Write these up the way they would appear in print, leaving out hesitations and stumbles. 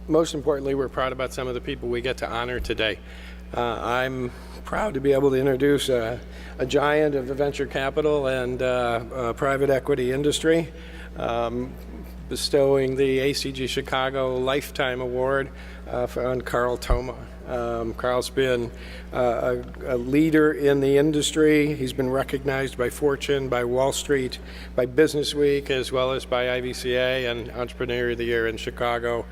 most importantly, we're proud about some of the people we get to honor today. I'm proud to be able to introduce a giant of the venture capital and private equity industry, bestowing the ACG Chicago Lifetime Award on Carl Thoma. Carl's been a leader in the industry. He's been recognized by Fortune, by Wall Street, by Business Week, as well as by IVCA and Entrepreneur of the Year in Chicago.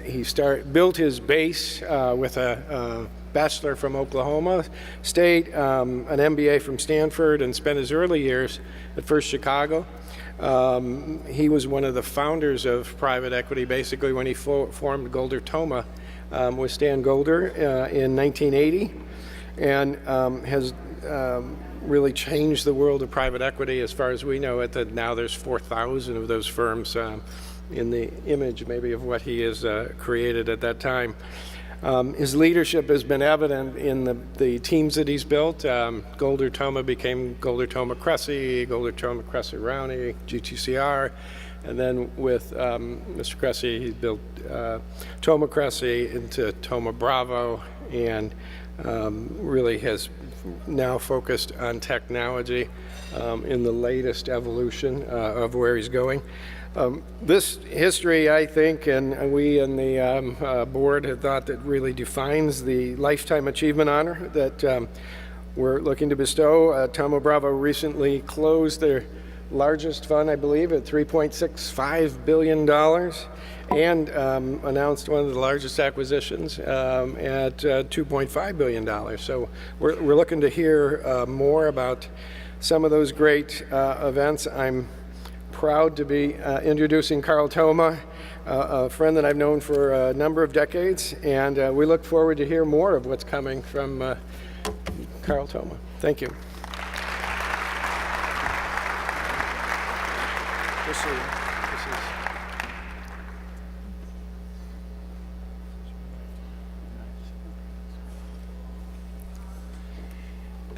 He built his base with a bachelor from Oklahoma State, an MBA from Stanford, and spent his early years at First Chicago. He was one of the founders of private equity, basically when he formed Golder Thoma with Stan Golder in 1980, and has really changed the world of private equity as far as we know it. That now there's 4,000 of those firms in the image maybe of what he has created at that time. His leadership has been evident in the teams that he's built. Golder Thoma became Golder Thoma Cressy, Golder Thoma Cressy Rowney, GTCR, and then with Mr. Cressy, he built Thoma Cressy into Thoma Bravo, and really has now focused on technology in the latest evolution of where he's going. This history, I think, and we in the board have thought that really defines the Lifetime Achievement Honor that we're looking to bestow. Thoma Bravo recently closed their largest fund, I believe, at $3.65 billion, and announced one of the largest acquisitions at $2.5 billion. So we're looking to hear more about some of those great events. I'm proud to be introducing Carl Thoma, a friend that I've known for a number of decades, and we look forward to hear more of what's coming from Carl Thoma. Thank you.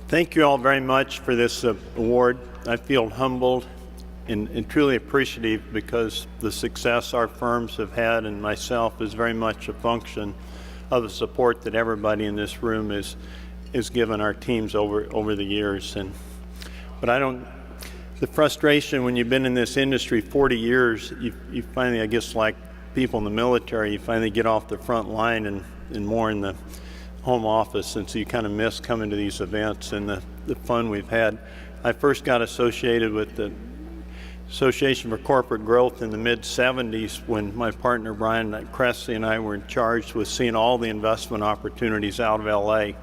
Thank you all very much for this award. I feel humbled and truly appreciative because the success our firms have had and myself is very much a function of the support that everybody in this room is given our teams over the years. But the frustration when you've been in this industry 40 years, you finally, I guess like people in the military, you finally get off the front line and more in the home office, and so you kind of miss coming to these events and the fun we've had. I first got associated with the Association for Corporate Growth in the mid-'70s when my partner Brian Cressy and I were charged with seeing all the investment opportunities out of LA.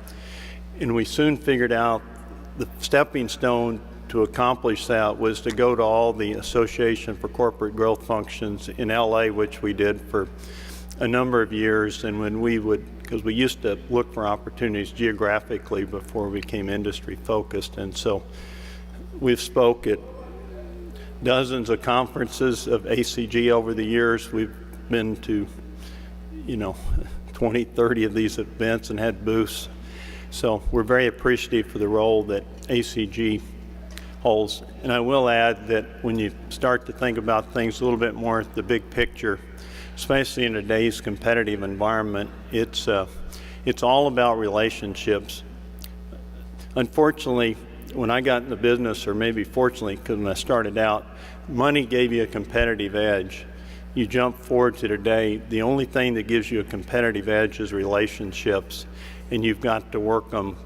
And we soon figured out the stepping stone to accomplish that was to go to all the Association for Corporate Growth functions in LA, which we did for a number of years. And when we would, because we used to look for opportunities geographically before we became industry focused. And so we've spoke at dozens of conferences of ACG over the years. We've been to, 20, 30 of these events and had booths. So we're very appreciative for the role that ACG holds. And I will add that when you start to think about things a little bit more at the big picture, especially in today's competitive environment, it's all about relationships. Unfortunately, when I got in the business, or maybe fortunately, because when I started out, money gave you a competitive edge. You jump forward to today, the only thing that gives you a competitive edge is relationships, and you've got to work them,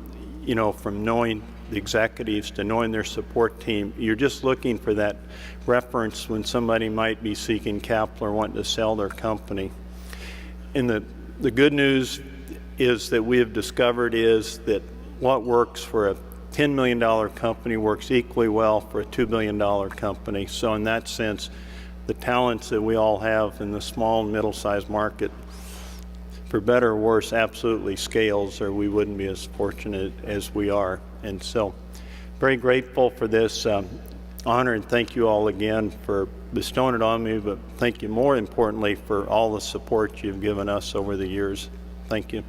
from knowing the executives to knowing their support team. You're just looking for that reference when somebody might be seeking capital or wanting to sell their company. And the good news is that we have discovered is that what works for a $10 million company works equally well for a $2 billion company. So in that sense, the talents that we all have in the small and middle-sized market, for better or worse, absolutely scales, or we wouldn't be as fortunate as we are. And so very grateful for this honor, and thank you all again for bestowing it on me, but thank you more importantly for all the support you've given us over the years. Thank you.